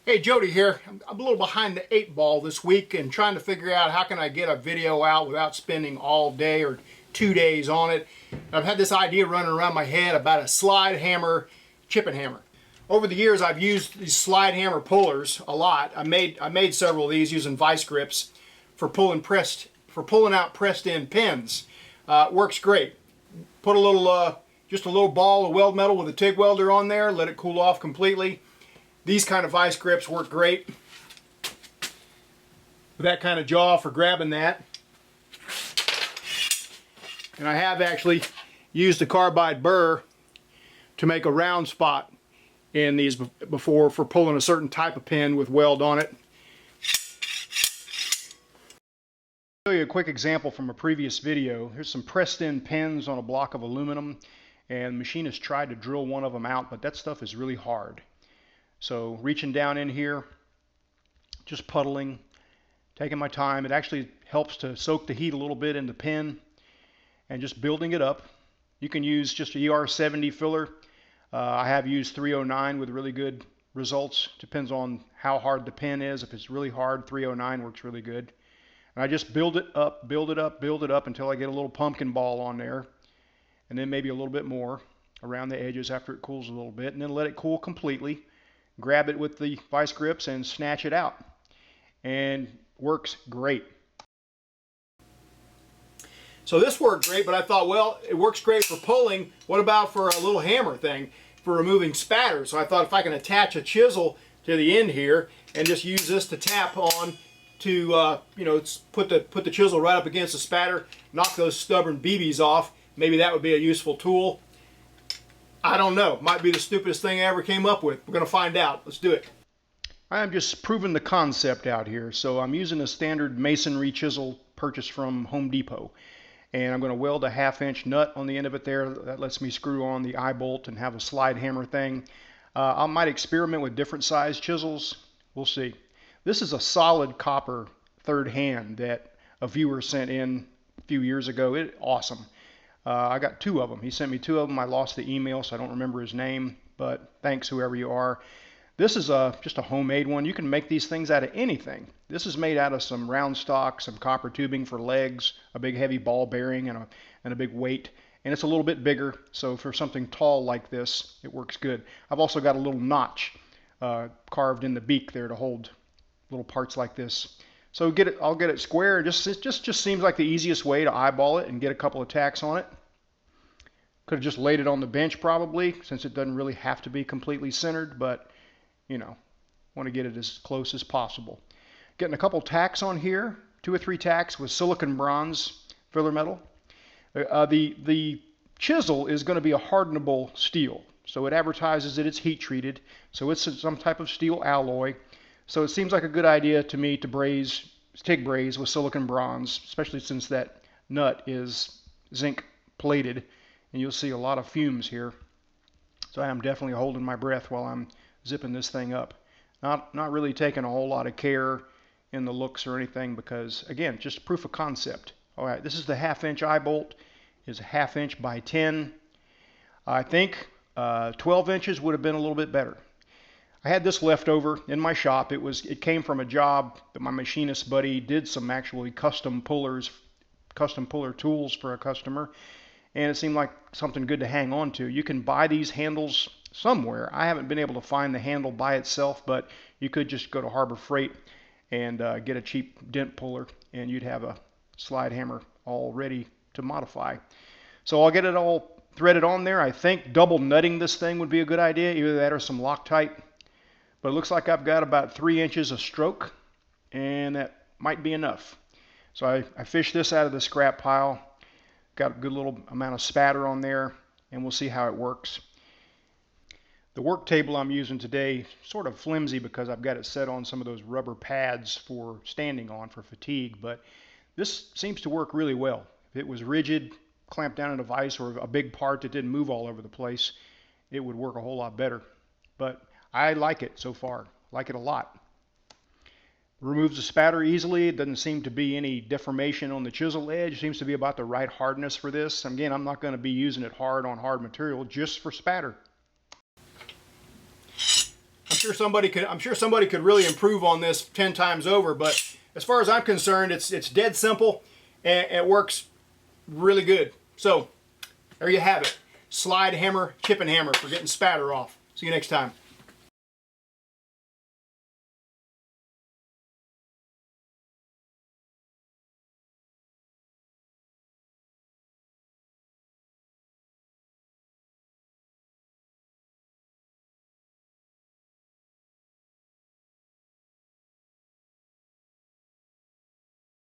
Hey, Jody here. I'm a little behind the 8 ball this week and trying to figure out how can I get a video out without spending all day or 2 days on it. I've had this idea running around my head about a slide hammer, chipping hammer. Over the years I've used these slide hammer pullers a lot. I made several of these using vise grips for pulling out pressed in pins. Works great. Put a little just a little ball of weld metal with a TIG welder on there, let it cool off completely. These kind of vise grips work great with that kind of jaw for grabbing that. And I have actually used a carbide burr to make a round spot in these before for pulling a certain type of pin with weld on it. I'll show you a quick example from a previous video. Here's some pressed in pins on a block of aluminum, and the machinist tried to drill one of them out, but that stuff is really hard. So reaching down in here, just puddling, taking my time. It actually helps to soak the heat a little bit in the pin and just building it up. You can use just a ER70 filler. I have used 309 with really good results. Depends on how hard the pin is. If it's really hard, 309 works really good. And I just build it up, build it up, build it up until I get a little pumpkin ball on there. And then maybe a little bit more around the edges after it cools a little bit. And then let it cool completely. Grab it with the vise grips and snatch it out, and works great. So this worked great, but I thought, well, it works great for pulling. What about for a little hammer thing for removing spatter? So I thought if I can attach a chisel to the end here and just use this to tap on to put the chisel right up against the spatter, knock those stubborn BBs off, maybe that would be a useful tool. I don't know. Might be the stupidest thing I ever came up with. We're going to find out. Let's do it. I'm just proving the concept out here. So I'm using a standard masonry chisel purchased from Home Depot. And I'm going to weld a 1/2 inch nut on the end of it there. That lets me screw on the eye bolt and have a slide hammer thing. I might experiment with different size chisels. We'll see. This is a solid copper third hand that a viewer sent in a few years ago. It's awesome. I got 2 of them. He sent me 2 of them. I lost the email, so I don't remember his name, but thanks whoever you are. This is just a homemade one. You can make these things out of anything. This is made out of some round stock, some copper tubing for legs, a big heavy ball bearing, and a big weight. And it's a little bit bigger, so for something tall like this, it works good. I've also got a little notch carved in the beak there to hold little parts like this. So I'll get it square. It just seems like the easiest way to eyeball it and get a couple of tacks on it. Could have just laid it on the bench probably, since it doesn't really have to be completely centered, but want to get it as close as possible. Getting a couple tacks on here, 2 or 3 tacks with silicon bronze filler metal. The chisel is going to be a hardenable steel, so it advertises that it's heat treated, so it's some type of steel alloy. So it seems like a good idea to me to TIG braze with silicon bronze, especially since that nut is zinc plated, and you'll see a lot of fumes here. So I am definitely holding my breath while I'm zipping this thing up. Not really taking a whole lot of care in the looks or anything because, again, just proof of concept. All right, this is the 1/2 inch eye bolt. It's a 1/2 inch by 10. I think 12 inches would have been a little bit better. I had this left over in my shop. It came from a job that my machinist buddy did some actually custom puller tools for a customer, and it seemed like something good to hang on to. You can buy these handles somewhere. I haven't been able to find the handle by itself, but you could just go to Harbor Freight and get a cheap dent puller, and you'd have a slide hammer all ready to modify. So I'll get it all threaded on there. I think double nutting this thing would be a good idea, either that or some Loctite. But it looks like I've got about 3 inches of stroke, and that might be enough. So I fished this out of the scrap pile. Got a good little amount of spatter on there, and we'll see how it works. The work table I'm using today, sort of flimsy because I've got it set on some of those rubber pads for standing on for fatigue, but this seems to work really well. If it was rigid, clamped down in a vise, or a big part that didn't move all over the place, it would work a whole lot better. But I like it so far. Like it a lot. Removes the spatter easily. It doesn't seem to be any deformation on the chisel edge. It seems to be about the right hardness for this. Again, I'm not going to be using it hard on hard material, just for spatter. I'm sure somebody could really improve on this 10 times over, but as far as I'm concerned, it's dead simple and it works really good. So there you have it. Slide hammer, chipping hammer for getting spatter off. See you next time.